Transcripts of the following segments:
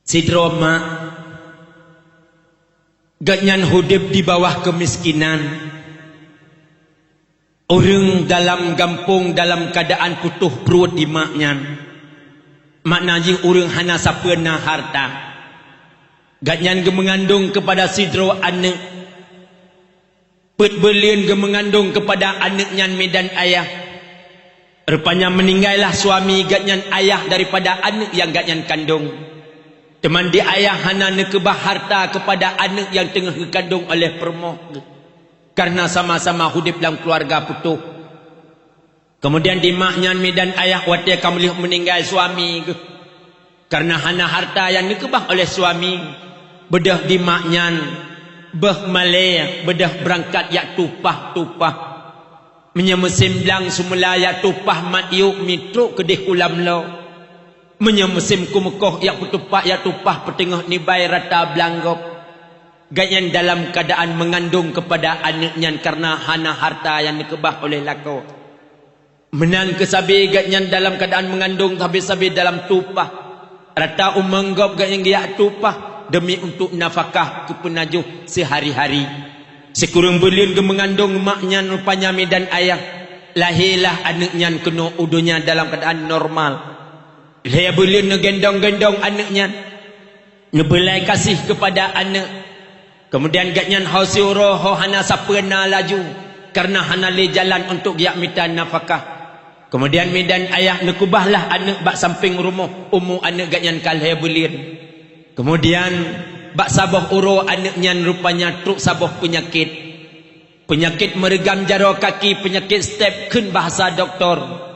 Sidro mak ganyan hidup di bawah kemiskinan. Orang dalam kampung dalam keadaan putuh perut di maknya. Maknanya orang hana sapena harta. Ganyan mengandung kepada sidro anak. Pet belian mengandung kepada anaknya medan ayah. Rupanya meninggallah suami ganyan ayah daripada anak yang ganyan kandung. Teman di ayah hana nekebah harta kepada anak yang tengah dikandung oleh permoh. Karena sama-sama hidup dalam keluarga putuh. Kemudian di maknya medan ayah watia kamu meninggal suami. Karena hana harta yang nekebah oleh suami. Bedah di maknya. Beh malaya. Bedah berangkat yak tupah-tupah. Menyemusim belang semula yak tupah mat yuk mitruk kedih ulam lo. Menyemusim kumekoh yak putupak yak tupah petengah nibai rata belanggop. Ganyan dalam keadaan mengandung kepada anaknya karena hana harta yang dikebah oleh lako. Menan kesabi ganyan dalam keadaan mengandung sabi-sabi dalam tupah. Rata umenggop ganyan giyak tupah demi untuk nafkah ke penajuh sehari-hari. Sekurang belian ke mengandung maknya rupanya medan ayah. Lahirlah anaknya kena udunya dalam keadaan normal. Dia belian ngegendong-gendong anaknya. Ngebelai kasih kepada anak. Kemudian ganyan hausiuro ho hana sapena laju karena hana le jalan untuk giak minta nafkah. Kemudian medan ayah nekubahlah anak bak samping rumah umu anak ganyan kalhe bulir. Kemudian bak sabah uro anaknya rupanya truk sabah penyakit. Penyakit meregam jaro kaki, penyakit step kun bahasa doktor.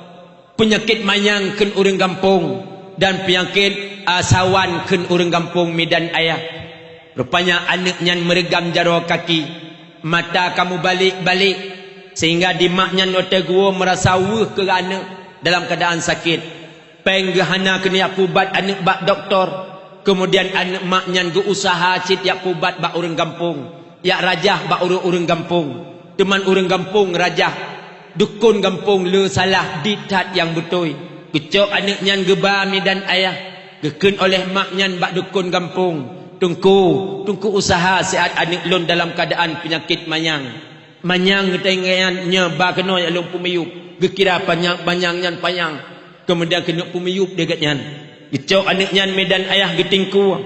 Penyakit mayang kun urang kampung dan penyakit sawan kun urang kampung medan ayah. Rupanya anaknya meregam jaro kaki. Mata kamu balik-balik. Sehingga di maknya nota gua merasa wuh ke anak dalam keadaan sakit. Penggahana kena pubat anak bak doktor. Kemudian anak maknya usaha cit yak pubat bak orang kampung. Yak rajah bak orang kampung. Teman orang kampung rajah. Dukun kampung le salah ditat yang betul. Kecok anaknya geba medan ayah. Gekun oleh maknya bak dukun kampung. Tungku usaha sihat anak lon dalam keadaan penyakit manyang. Manyang ngetengnya ba kena ya lon pumiyup. Gekira manyangnya panyang. Kemudian kena pumiyup dekatnya. Gecok anaknya medan ayah getingku.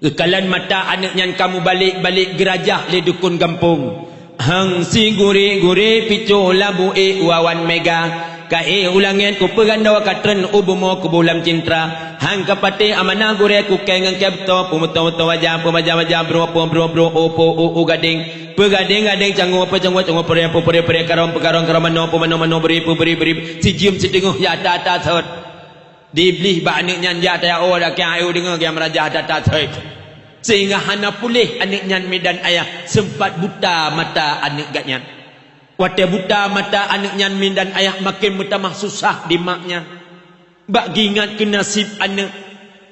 Gekalan mata anaknya kamu balik-balik gerajah le dukun kampung. Hang si guri-guri picu labu wawan mega. Kae ulangin ku pegandaw katren ubumo ku bulam cintra. Hang kapati amana gure ku kengang kebto pumuto wajah wajah bro opo gading pegading canggu pere karong mano beri si jium si denguh ya tata thot diblih ba anaknya ya ta o dak ayu denguh ya merajah tata thot sehingga hana pulih anaknya medan ayah sempat buta mata anak gatnya. Wate buta mata anaknya medan ayah makin bertambah susah di maknya. Bak gingat ke nasib anak.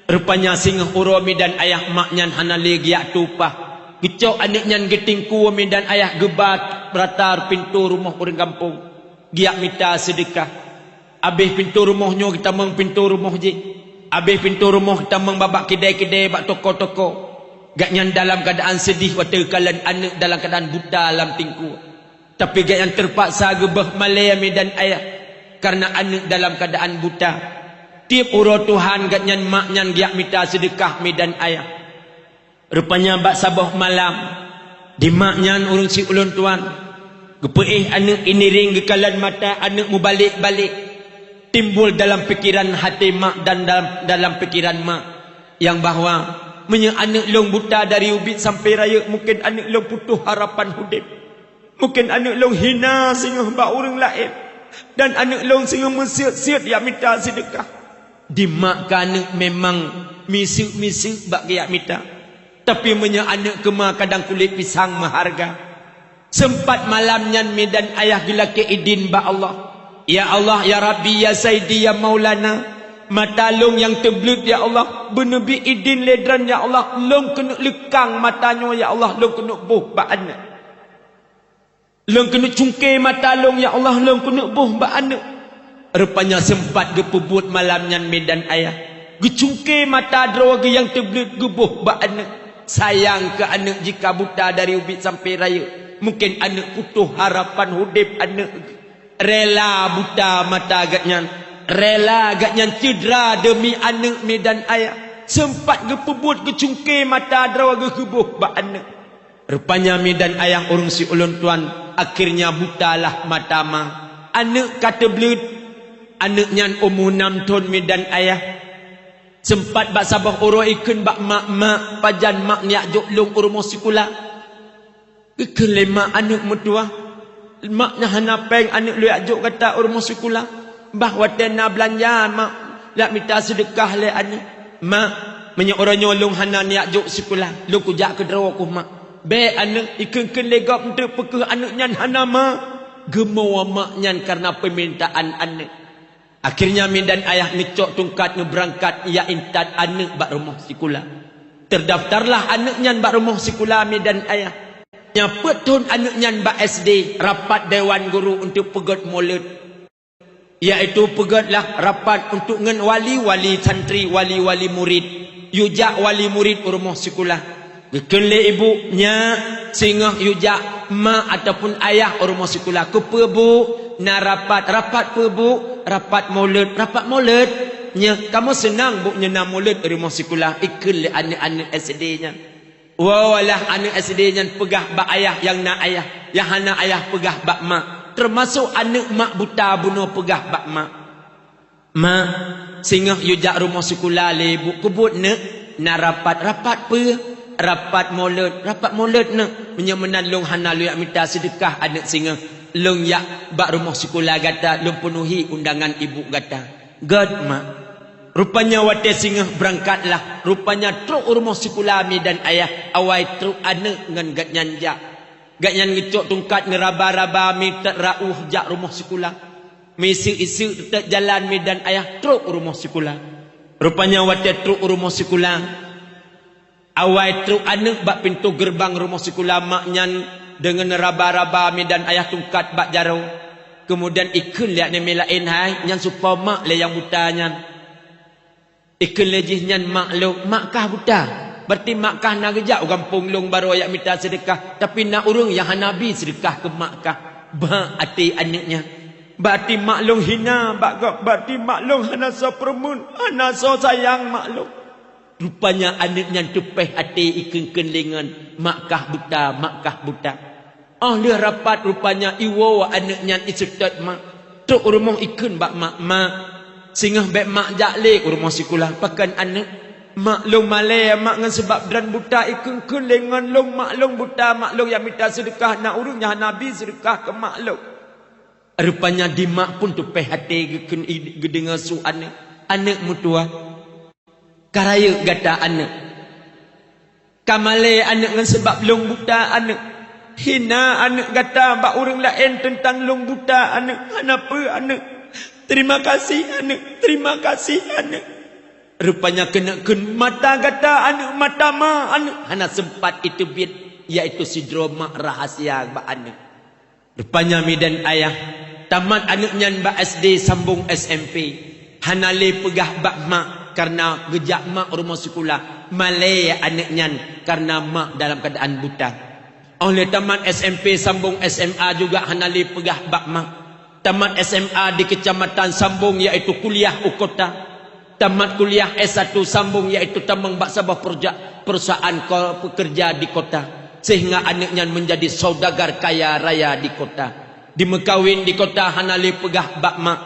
Rupanya singa uro medan ayah maknya hana lagi yak tupah. Gecok anaknya getingku medan ayah gebat beratar pintu rumah orang kampung. Giak minta sedekah. Habis pintu rumahnya kita meng pintu rumah je. Habis pintu rumah kita meng babak kedai-kedai bak toko-toko. Gaknya dalam keadaan sedih wate kalan anak dalam keadaan buta dalam tingku. Tapi gak yang terpaksa gebah malaya medan ayah. Karena anak dalam keadaan buta. Tiap uro Tuhan gak nyan maknya giak minta sedekah medan ayah. Rupanya bak sabah malam. Di maknya urung si ulun tuan. Gepeih anak ini ring gekalan mata anak mu balik-balik. Timbul dalam pikiran hati mak dan dalam pikiran mak. Yang bahawa anak long buta dari ubit sampai raya. Mungkin anak long putuh harapan hidup. Mungkin anak long hina sehingga bak orang lain. Dan anak long sehingga mensiat-siat yang minta sedekah. Dimakkan anak memang misik-misik bak yang minta. Tapi anak kema kadang kulit pisang maharga. Sempat malamnya medan ayah gila ke idin bak Allah. Ya Allah, Ya Rabbi, Ya Sayyidi, Ya Maulana. Mata long yang terbelut ya Allah. Benebi idin ledran ya Allah. Long kena lekang matanya ya Allah. Long kena buh bak anak. Long kena cungkir mata long ya Allah. Long kena buh bak anak. Rupanya sempat gepubut malamnya medan ayah. Gecungke mata drawa ge yang terbelut gebuh ba anak. Sayang ke anak jika buta dari ubit sampai raya. Mungkin anak putuh harapan hudip anak. Rela buta mata agaknya. Rela agaknya cedera demi anak medan ayah. Sempat gepebut gecungke mata drawa ge gebuh ba anak. Rupanya medan ayah urung si ulun tuan. Akhirnya butalah mata ma. Anak kata belut. Anaknya umur 6 tahun medan ayah. Sempat bak sabah uro ikan bak mak pajan mak niak jok long urmo sikula. Ikan lema anak mertua. Maknya hana peng anak lu jok kata urmo sikula. Bah watena belanja mak lak minta sedekah le anak. Mak menyak orang nyolong hana niak jok sikula. Lu kujak ke drawa ku mak. Be anak ikan legap untuk pekeh anak nyan hana mak. Gemawa mak nyan karena permintaan anak. Akhirnya medan ayah ngecok tungkat ngeberangkat ia intat anak bak rumah sikula. Terdaftarlah anaknya bak rumah sikula medan ayah. Nyapa tahun anaknya bak SD rapat dewan guru untuk pegat maulid. Iaitu pegatlah rapat untuk ngen wali-wali santri, wali-wali murid. Yujak wali murid rumah sikula. Gekele ibunya sehingga yujak mak ataupun ayah rumah sikula. Kepa bu na rapat pe bu. Rapat maulid nya kamu senang bu nyena maulid di rumah sekolah ikut anak-anak SD nya walah anak SD nya pegah bak ayah yang nak ayah yang hana ayah pegah bak mak termasuk anak mak buta bunuh pegah bak mak sehingga yujak rumah sekolah le bu kebut na rapat maulid na menalung hana lu yang minta sedekah anak singa long yak bak rumah sekolah gata long penuhi undangan ibu gata god mak rupanya wate singa berangkatlah rupanya truk rumah sekolah medan ayah awai truk anak ngan gat nyanja gat nyan ngecok tungkat ngeraba-raba minta rauh jak rumah sekolah misi-isi tak jalan medan ayah truk rumah sekolah rupanya wate truk rumah sekolah awai truk anak bak pintu gerbang rumah sekolah maknya dengan raba-raba medan ayah tungkat bak jarau. Kemudian ikun lihat ni melain hai nyan supaya mak le yang buta nyan. Ikun lejih nyan mak lo makkah buta. Berarti makkah nak gejak kampung long baru ayak minta sedekah tapi nak urung yang nabi sedekah ke makkah. Ba ati anaknya. Berarti mak long hina berarti mak long hana so permun, hana so sayang mak long. Rupanya anaknya tupeh hati ikun kelingan makkah buta. Dia rapat rupanya iwo anaknya isetat mak. Truk rumah ikun bak mak. Sehingga bek mak jakle rumah sekolah pakan anak. Mak long malay mak ngan sebab dran buta ikun kelingan long mak long buta mak long yang minta sedekah nak urungnya nabi sedekah ke mak long. Rupanya di mak pun tupeh hati gedengar su anak mutua. Karaya gata anak. Kamale anak ngan sebab long buta anak. Hina anak kata bak orang lain tentang long buta anak. Kenapa anak? Terima kasih anak. Rupanya kena mata kata anak mata ma anak. Hana sempat itu bit iaitu sidroma rahasia bak anak. Rupanya medan ayah tamat anaknya bak SD sambung SMP. Hana le pegah bak mak karena gejak mak rumah sekolah. Malay anaknya karena mak dalam keadaan buta. Oleh tamat SMP sambung SMA juga hanali pegah bak mak. Tamat SMA di kecamatan sambung iaitu kuliah ukota. Tamat kuliah S1 sambung iaitu tambang bak sabah perusahaan pekerja di kota. Sehingga anaknya menjadi saudagar kaya raya di kota. Dimekawin di kota hanali pegah bak mak.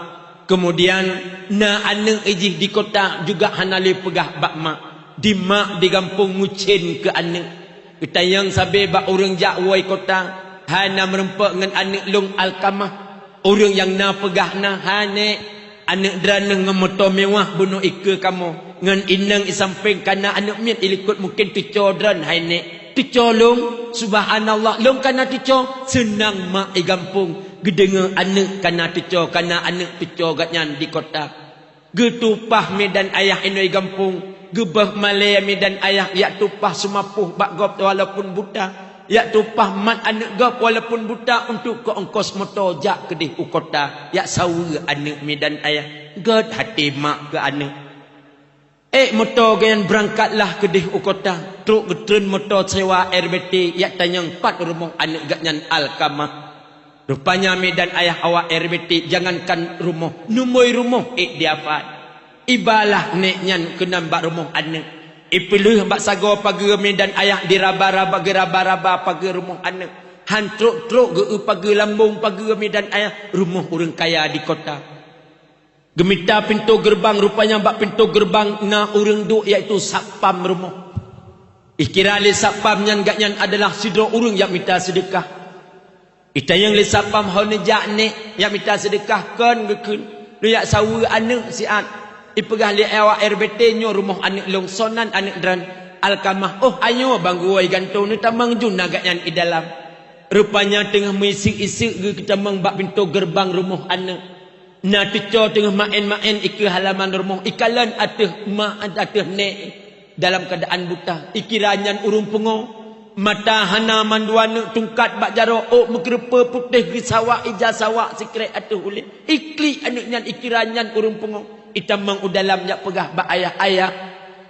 Kemudian na anak ijih di kota juga hanali pegah bak mak. Di mak di kampung ngucin ke anak. Kita yang sabi bak orang jakwai kota hana merempak dengan anak long alkamah. Orang yang na pegah na hane anak drana ngemoto mewah bunuh ika kamu. Ngan inang isamping kana anak miat ilikut mungkin tico dran hane. Tico long subhanallah long kana tico senang mak i gampung. Gedengar anak kana tico kana anak tico gatnyan di kota. Getupah medan ayah inoi gampung. Gebah malaya medan ayah yak tupah semapuh bak gop walaupun buta. Yak tupah mat anak gop walaupun buta untuk ke ongkos motor jak kedih ukota. Yak sawa anak medan ayah. God hati mak ke anak. Motor gayan berangkatlah ke deh kota. Truk getren motor sewa RBT. Yak tanyang 4 rumah anak gatnyan Alkamah. Rupanya medan ayah awak RBT. Jangankan rumah. Numoi rumah. Diapat. Ibalah neknyan kenam bak rumah anak. Pilih bak sago pagi medan ayah diraba-raba geraba-raba pagi rumah anak. Han truk-truk ge pagi lambung pagi medan ayah. Rumah orang kaya di kota. Gemita pintu gerbang, rupanya bak pintu gerbang na urang duk iaitu satpam rumah. Ikira li satpam nyan gatnyan adalah sidro urang yang minta sedekah. Ita yang li satpam hone jakne yang minta sedekah kan gekeun. Lu yak sawu anak siat. Ipegah li awak RBT nyo rumah anak longsonan anak dran Alkamah. Oh ayo banggu oi gantung ni tamang juna gatnyan i dalam. Rupanya tengah meisik-isik ge ketamang bak pintu gerbang rumah anak. Na tico tengah main-main ke halaman rumah ikalan ateh mak ateh nek dalam keadaan buta ikiranyan urung pengo mata hana manduana tungkat bak jaro ok mengkerepa putih ke sawak ija sawak sikret ateh ulin ikli anaknyan ikiranyan urung pengo itamang udalam yak pegah bak ayah-ayah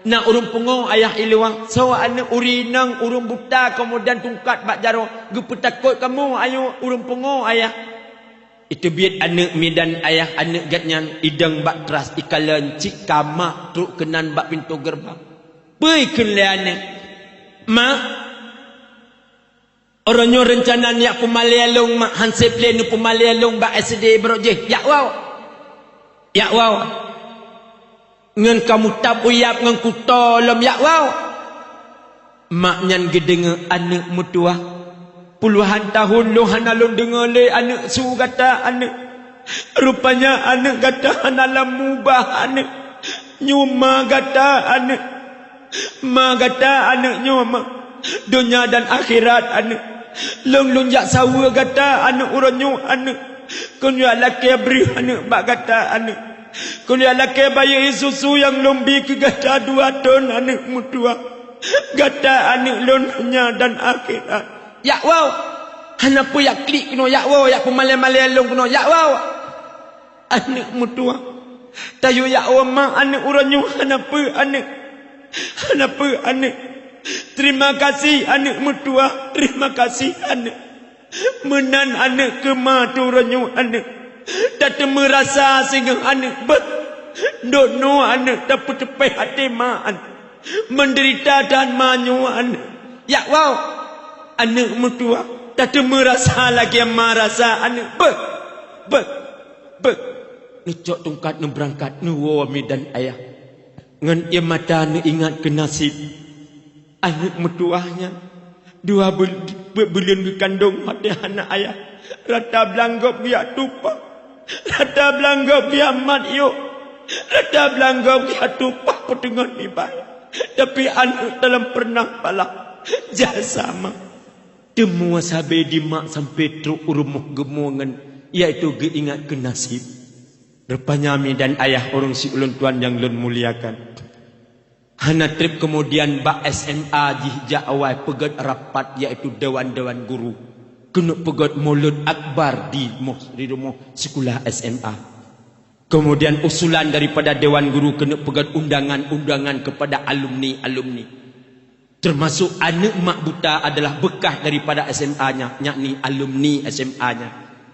na urung pengo ayah iluang sawak anak urinang urung buta kemudian tungkat bak jaro gepetakut kamu ayo urung pengo ayah. Itu biat anak medan ayah anak gatnyan idang bak teras ikalan cik kamak truk kenan bak pintu gerbang. Pei kenleane. Mak orangnya rencana niak pemalialong mak hansip lenu pemalialong bak SD berojeh. Ya wow. Ya wow. Ngan kamu tak uyap ngan ku tolom ya wow. Mak nyan gedenge anak mutua. Puluhan tahun lu hana lu dengar le anak su kata anak. Rupanya anak kata hana la mubah anak. Nyuma kata anak. Ma kata anak nyuma. Dunia dan akhirat anak. Long lunjak sawa kata anak uranyu anak. Kunya laki beri anak bak kata anak. Kunya laki bayi susu yang lombi ke kata 2 ton anak mutua. Kata anak lunya dan akhirat. Ya wow. Hana pu yak klik kuno ya wow yak pemale-male long kuno ya wow. Anak mutua. Tayu ya wow ma anak uranyu hana pu anak. Hana pu anak. Terima kasih anak mutua. Terima kasih anak. Menan anak ke ma tu uranyu anak. Tak merasa sehingga anak ber. Dono anak tak cepeh hati ma anak. Menderita dan manyu anak. Ya wow. Anak mutua tak merasa lagi yang merasa anak ber ngecok tungkat nu berangkat nu wawa medan ayah ngan ia mata nu ingat ke nasib anak mutuahnya 2 bulan dikandung mati anak ayah rata belanggap biak tupa rata belanggap biak mat yuk rata belanggap biak tupa pedengan ibah tapi anak dalam pernah palah jasa mak Temua sabe di mak sampai truk urumuh gemungan iaitu geingat ke nasib. Rupanya medan ayah orang si ulun tuan yang lun muliakan. Hana trip kemudian bak SMA jihja awal pegat rapat iaitu dewan-dewan guru. Kena pegat mulut akbar di rumah sekolah SMA. Kemudian usulan daripada dewan guru kena pegat undangan-undangan kepada alumni-alumni. Termasuk anak mak buta adalah bekas daripada SMA-nya, yakni alumni SMA-nya.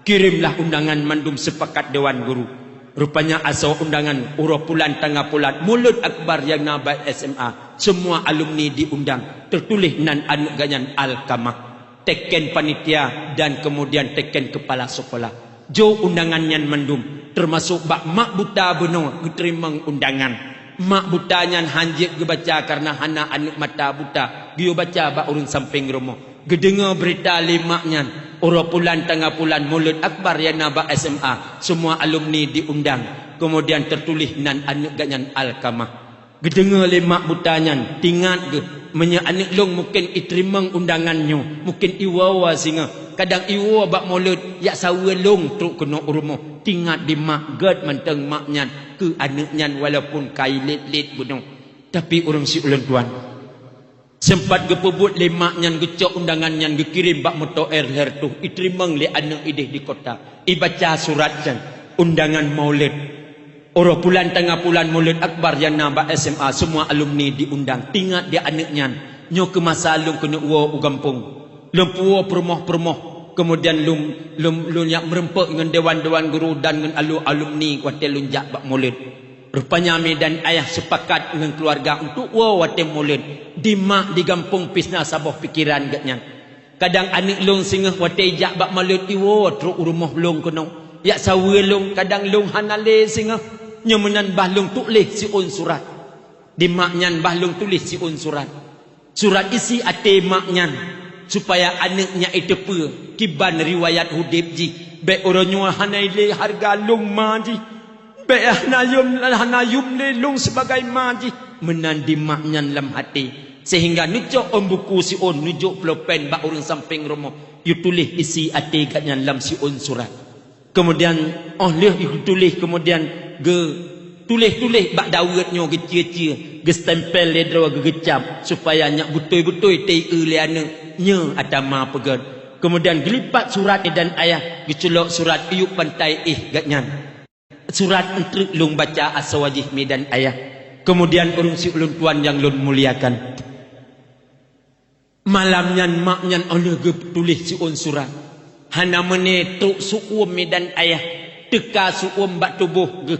Kirimlah undangan mandum sepakat dewan guru. Rupanya asal undangan urah pulan tengah pulan mulut akbar yang nabat SMA. Semua alumni diundang. Tertulis nan anak ganyan Alkamah. Teken panitia dan kemudian teken kepala sekolah. Jo undangan yang mandum. Termasuk bak mak buta benar diterima undangan. Mak butanya hanjik ge baca karena hana anak mata buta. Dia baca bak urang samping rumah. Gedengar berita limaknya. Urang pulan tengah pulan mulut akbar yang nabak SMA. Semua alumni diundang. Kemudian tertulis nan anak ganyan Alkamah. Gedengar limak butanya. Tingat ge. Menya anak long mungkin iterimang undangannya. Mungkin iwawa singa. Kadang iwa bak mulut. Yak sawa long truk kena rumah. Tingat di mak gad manteng maknya. Ke anaknya walaupun kai lit-lit gunung. Tapi orang si ulun tuan. Sempat gepebut lemaknya gecok undangannya gekirim bak motor air tu. Iterimang le anak ideh di kota. Ibaca suratnya. Undangan maulid. Orang bulan tengah bulan Maulid Akbar yang nambah SMA, semua alumni diundang. Tinggal dia anaknya. Nyo ke masa lum kena uwa ugampung. Lum puwa permoh-permoh. Kemudian lum yang merempak dengan dewan-dewan guru dan dengan alumni kuatir lunjak bak Maulid. Rupanya medan ayah sepakat dengan keluarga untuk uwa watir Maulid. Di mak di gampung pisna sabah pikiran gatnya. Kadang anak long singah watir jak bak Maulid iwo teruk rumah long kena. Ya sawa long kadang long hanale singah. Nyemenan bahlung tulis si un surat. Di maknyan bahlung tulis si un surat. Surat isi ate maknyan supaya anaknya itu pe kiban riwayat hudib ji. Be orangnya hanai le harga long maji. Be hanayum le long sebagai maji. Menan di maknyan lam hati. Sehingga nujuk buku si un nujuk pulpen bak orang samping rumah. You tulis isi ate katnya lam si un surat. Kemudian leh you tulis kemudian tulis bak dawetnya gecia-cia ge stempel ledro ge gecap supaya nyak betul-betul tei liana nya atama pegat. Kemudian gelipat surat dan ayah geculok surat iup pantai gatnyan. Surat untuk lung baca aswajih medan ayah. Kemudian urung si ulun tuan yang lun muliakan. Malamnya maknya oleh ge tulis si un surat. Hana mene truk suum medan ayah. Teka suum bak tubuh ge.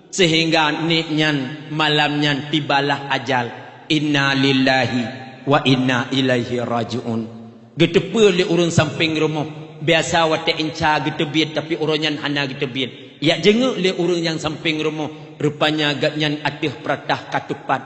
Sehingga niknyan malamnya tibalah ajal. Inna lillahi wa inna ilaihi raji'un. Getepe le urun samping rumah. Biasa wate inca getebit tapi urunyan hana getebit. Ya jenguk le urun yang samping rumah. Rupanya gatnyan atih peratah katupat.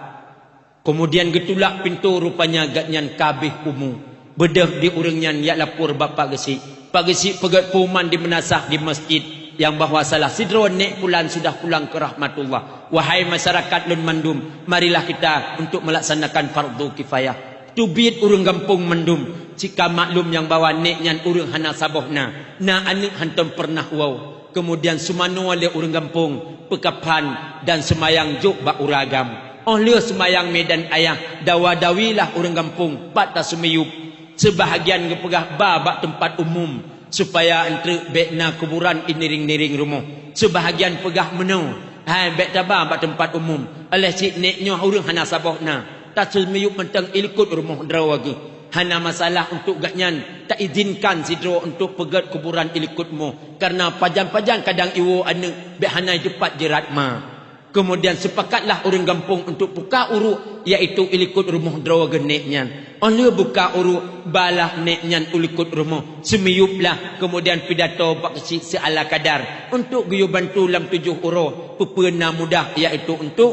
Kemudian getulak pintu rupanya gatnyan kabih umu. Bedah di urunyan ya lapor bapak gesi. Pak gesi pegat puman di menasah di masjid. Yang bahawa salah sidro nek pulan sudah pulang ke rahmatullah. Wahai masyarakat lun mandum, marilah kita untuk melaksanakan fardu kifayah. Tubit urang kampung mandum. Jika maklum yang bawa neknya urang hana sabohna. Na anik hantam pernah wow. Kemudian sumano le urang kampung pekapan dan semayang juk bak uragam. Oleh semayang medan ayah dawa-dawilah urang kampung patah semeyup. Sebahagian kepegah bak tempat umum. Supaya entre bekna kuburan iniring-niring rumah. Sebahagian pegah menu. Hai bek tabah bak tempat umum. Oleh cik neknya urang hana sabohna. Tak semeyup mentang ikut rumah drawagi. Hana masalah untuk gatnyan. Tak izinkan sidro untuk pegat kuburan ikutmu. Karena pajan-pajan kadang iwo anak bek hanai cepat jerat ma. Kemudian sepakatlah orang kampung untuk buka uruk iaitu ilikut rumah drawa geneknya. Oleh buka uruk balah neknya ulikut rumah. Semiyuplah kemudian pidato pak kecil seala kadar untuk guyu bantu lam 7 uro pepena mudah iaitu untuk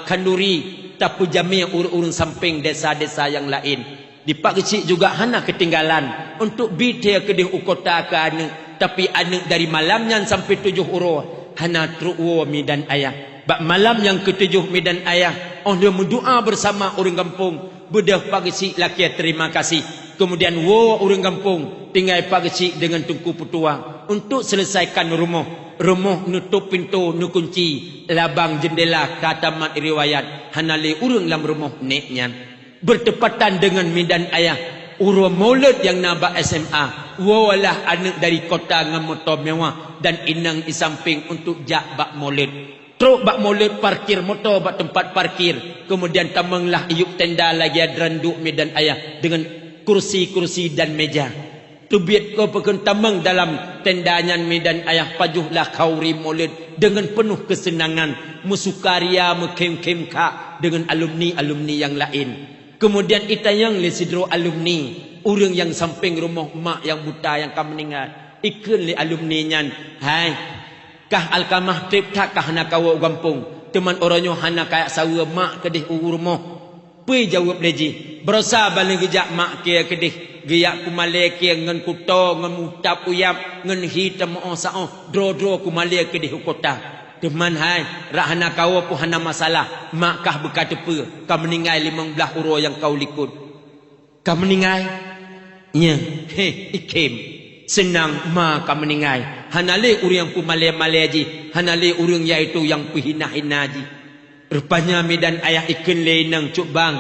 kanduri tapu jami urun samping desa-desa yang lain. Di pak kecil juga hana ketinggalan untuk bidaya kedih ukota ke anak tapi anak dari malamnya sampai 7 uro hana truwo midan ayah. Bak malam yang ke-7 medan ayah, dia mendoa bersama orang kampung. Bedah pagi si laki terima kasih. Kemudian orang kampung tinggal pagi si dengan tungku petua untuk selesaikan rumah. Rumah nutup pintu, nukunci, labang jendela, katamat riwayat. Hanale urang dalam rumah neknya. Bertepatan dengan medan ayah. Urang maulid yang nabak SMA. Wawalah anak dari kota dengan motor mewah. Dan inang di samping untuk jak bak maulid. Truk bak maulid parkir motor bak tempat parkir. Kemudian tamanglah iup tenda lagi adranduk medan ayah. Dengan kursi-kursi dan meja. Tubit kau pekan tamang dalam tendanya medan ayah. Pajuhlah kauri maulid. Dengan penuh kesenangan. Musukaria mekem-kem kak. Dengan alumni-alumni yang lain. Kemudian itayang lesidro alumni. Orang yang samping rumah mak yang buta yang kamu meninggal. Ikun le alumni nyan. Hai. Kah alkamah trip tak kah nak kawa gampung. Teman orangnya hana kayak sawa mak kedih urmoh. Pui jawab leji. Berosa balik gejak mak kia kedih. Giyak kumale kia ngan kuto ngan mutap uyap ngan hitam osao dro-dro kumale kedih kota. Teman hai rak hana kawa pu hana masalah. Mak kah berkata pe kau meninggal 15 uro yang kau likut. Kau meninggal? Ya, ikim. Senang maka meninggal. Hanale urang yang pemale-male ji. Hanale urang iaitu yang pehina-hina ji. Rupanya medan ayah ikan lenang cuk bang.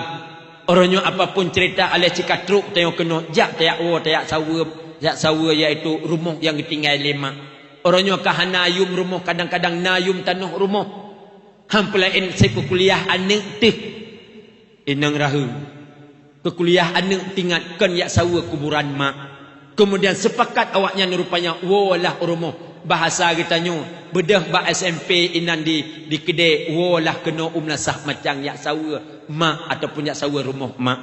Orangnya apapun cerita oleh cikatruk tengok kena jak tayak tayak sawa iaitu rumah yang tinggal lima. Orangnya kahanayum rumah, kadang-kadang nayum tanah rumah. Hampulain saya ke kuliah anak teh. Inang rahu. Ke kuliah anak tinggalkan yak sawa kuburan mak. Kemudian sepakat awaknya rupanya walah rumah. Bahasa kita nyo bedah ba SMP inan di kedai walah kena nasah macam yak sawa mak ataupun yak sawa rumah mak.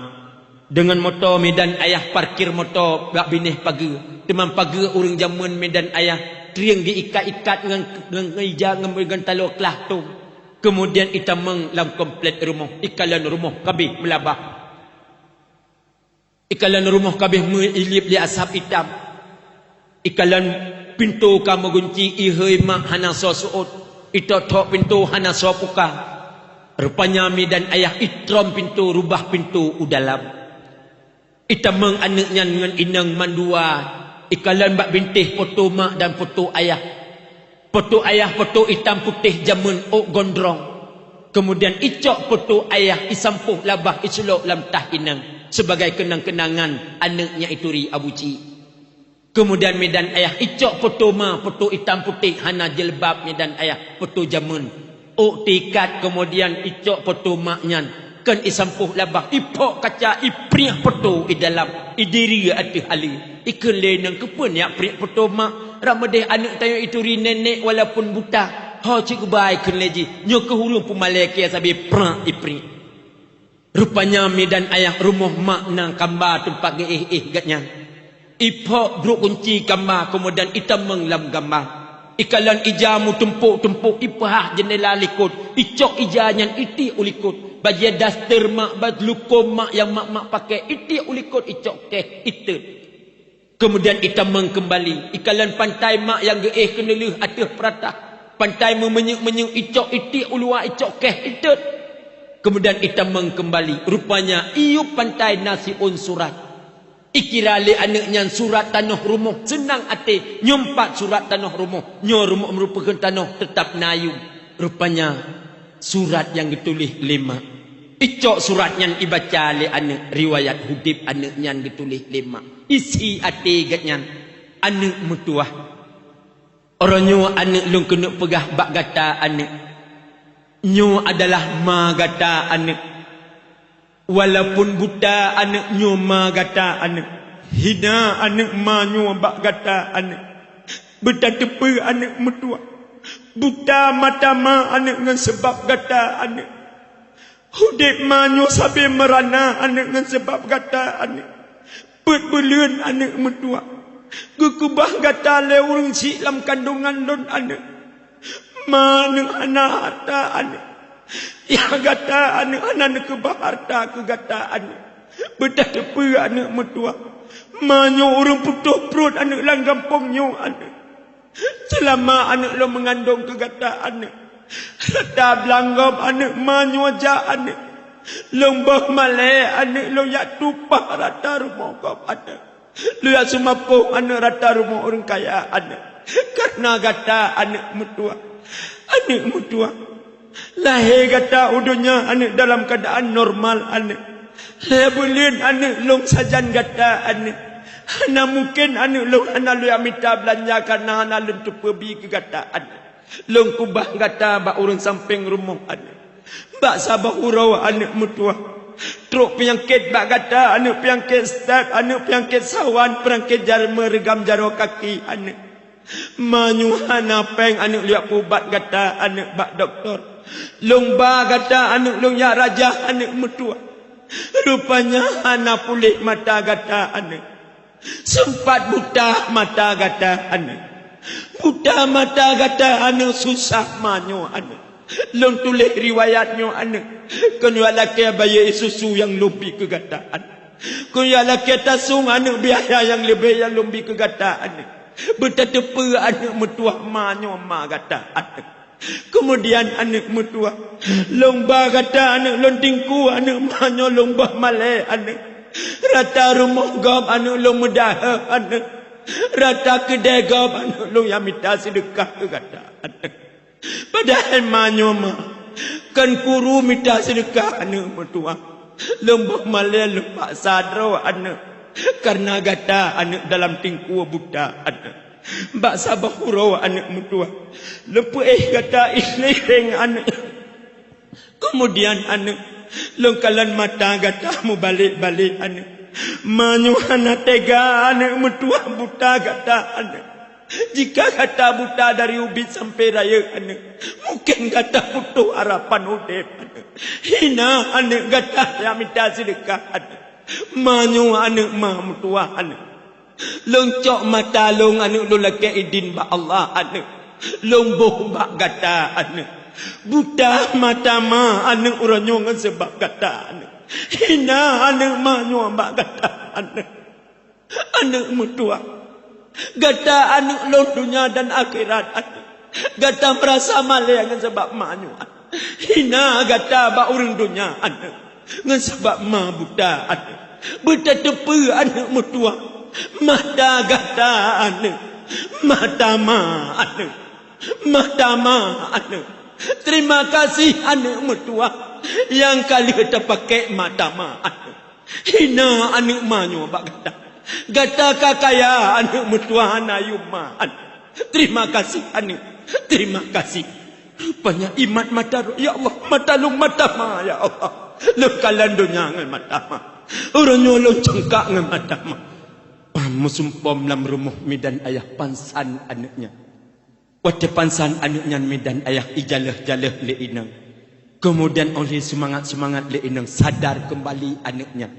Dengan motor medan ayah parkir motor bak binih pagi. Teman pagi orang zaman medan ayah triang diikat-ikat dengan ija dengan taluk kelah tu. Kemudian kita menglam komplit rumah. Ikalan rumah kabeh melabah. Ikalan rumah kabeh melilip di asap hitam. Ikalan pintu kamu gunci ihoi mak hana so suut. Ito tok pintu hana so puka. Rupanya medan ayah itrom pintu rubah pintu udalam. Ita meng anaknya dengan inang mandua. Ikalan bak bintih foto mak dan foto ayah. Foto ayah, foto hitam putih jamun ok gondrong. Kemudian icok foto ayah isampuh labah isulok lam tah inang. Sebagai kenang-kenangan anaknya itu ri abuci. Kemudian medan ayah icok foto ma, foto hitam putih hana jilbab medan ayah, foto jamun. Ok tikat kemudian icok foto maknya. Kan isampuh labah ipok kaca ipriak foto i dalam idiri ati hali. Ikan lenang kepun ya priak foto mak. Ramadeh anak tayo itu ri nenek walaupun buta. Ha cikgu baik kan leji. Nyo ke hulu pumaleke sabi prak ipri. Rupanya medan ayah rumah mak nang gambar tempat gatnya. Ipok bro kunci gambar kemudian itam menglam gambar. Ikalan ijamu tumpuk-tumpuk ipah jendela likut. Icok ijanyan iti ulikut. Bajia daster mak badlukom mak yang mak pakai iti ulikut icok keh itu. Kemudian kita mengkembali. Ikalan pantai mak yang geeh kenelih atih peratah. Pantai memenyuk-menyuk icok iti ulua icok keh itu. Kemudian kita mengkembali. Rupanya iup pantai nasiun surat. Ikirali anaknya surat tanah rumah. Senang hati. Nyompat surat tanah rumah. Nyo rumah merupakan tanah tetap nayu. Rupanya surat yang ditulis 5. Icok surat yang dibaca oleh anak. Riwayat hudib anak yang ditulis 5. Isi hati gatnya. Anak mutuah. Orangnya anak long kena pegah bak gata anak. Nyo adalah ma gata anak. Walaupun buta anak nyo ma gata anak. Hina anak ma nyo bak gata anak. Bertatepa anak mutuah. Buta mata ma anak dengan sebab gata anak. Hudib ma nyo sabi merana anak dengan sebab gata anak. Berbeluan anak mutuah. Kekubah gata lewung si dalam kandungan don anak. Mana anak harta anak. Ya gata anak kebah harta ke gata anak. Bertatepa anak mutuah. Manyo orang putuh perut anak lang gampongnya anak. Selama anak lo mengandung ke gata anak. Rata belanggap anak manyo aja anak. Lombah malai anak lo yak tupah rata rumah kau anak. Lo yak sumapuh anak rata rumah orang kaya anak. Karena gata anak mutua. Anak mutua. Lahir gata udunya anak dalam keadaan normal anak. Lahir bulan anak long sajan gata anak. Hana mungkin anak long hana lo yang minta belanja karena hana long tu pergi ke gata anak. Long kubah gata bak orang samping rumah anak. Bak sabah urau anak mutua. Truk penyakit bak gata anak penyakit start anak penyakit sawan penyakit jarma regam jaro kaki anak. Manyuhana peng anak liak pubat gata anak bak doktor. Lomba gata anak long ya raja anak mutua. Rupanya anak pulih mata gata anak. Sempat buta mata gata anak. Buta mata gata anak susah manyo anak. Long tulis riwayatnya anak. Kena laki bayi susu yang lebih kegataan. Kena laki tasung anak biaya yang lebih yang lebih kegataan. Bertatepa anak mutuah manyo ma gata anak. Kemudian anak mutuah. Lomba gata anak lontingku anak manyo lomba malai anak. Rata rumah gam anak long mudah anak. Rata kedai gam anak long yang minta sedekah kegataan anak. Padahal manyoma kan kuru minta sedekah anak mertua. Lembah malai lepak sadro anak. Karena gata anak dalam tingku buta anak. Bak sabah hurau anak mutua. Lepas kata isleng anak. Kemudian anak. Lengkalan mata kata mu balik-balik anak. Manyuhana tega anak mutua buta kata anak. Jika kata buta dari ubit sampai raya anak. Mungkin kata butuh harapan udep anak. Hina anak kata yang minta sedekah anak. Manyu anak mah mutua anak. Lengcok mata long anak lu laki idin ba Allah anak. Lomboh bak kata anak. Buta mata ma anak uranyong sebab kata anak. Hina anak manyu bak kata anak. Anak mutua. Gata anak long dunia dan akhirat anak. Gata merasa malah sebab manyu. Hina gata ba urang dunia anak. Ngan sebab ma buta anak. Buta tepe anak mutua. Mata gata anak. Mata ma anak. Mata ma anak. Terima kasih anak mutua. Yang kali kita pakai mata ma anak. Hina anak manyu bak gata. Gata kakaya anak mutua anak yuma anak. Terima kasih anak. Terima kasih. Rupanya imat mata. Ya Allah. Mata lu mata ma ya Allah. Lekalan dunia dengan mata ma. Orang nyolong cengkak dengan mata ma. Musumpom dalam rumah midan ayah pansan anaknya. Waktu pansan anaknya midan ayah ijalah-jalah le inang. Kemudian oleh semangat-semangat le inang sadar kembali anaknya.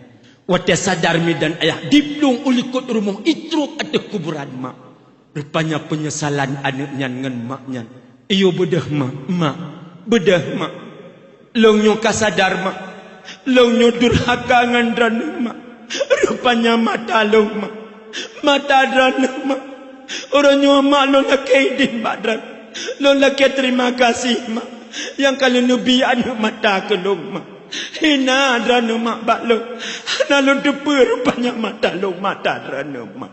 Waktu sadar midan ayah diplung ulikut rumah itruk ada kuburan mak. Rupanya penyesalan anaknya dengan maknya. Iyo bedah mak. Bedah mak. Longnyo kasadar mak. Longnyo durhaka ngandran mak. Rupanya mata long mak. Mata dran mak. Orangnya mak lo laki idin badran. Lo laki terima kasih mak. Yang kali nubi anak mata ke long mak. Hina dran mak bak lo. Hana lo depa rupanya mata lo mata dran mak.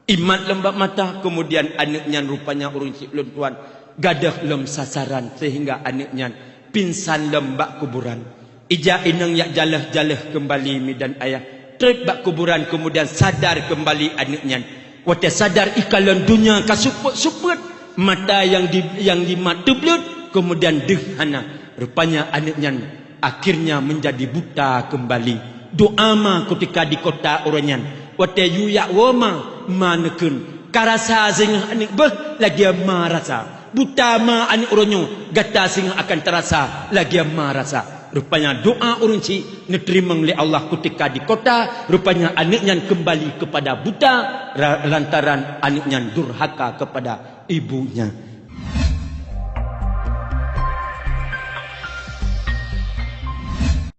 Imat lembab mata. Kemudian anaknya rupanya orang ciplon tuan. Gadah lem sasaran. Sehingga anaknya pinsan lembak kuburan. Ija inang yak jalah-jalah kembali midan ayah. Trip bak kuburan kemudian sadar kembali anaknya. Waktu sadar ikalan dunia kasuput-suput. Mata yang di mata belut. Kemudian dehana. Rupanya anaknya akhirnya menjadi buta kembali. Doa ma ketika di kota orangnya. Waktu yuyak wama manekun. Karasa sehingga anak lagi marasa. Buta ma anak orangnya. Gata sehingga akan terasa lagi marasa. Rupanya doa orang cik diterima oleh Allah ketika di kota. Rupanya anaknya kembali kepada buta lantaran anaknya durhaka kepada ibunya.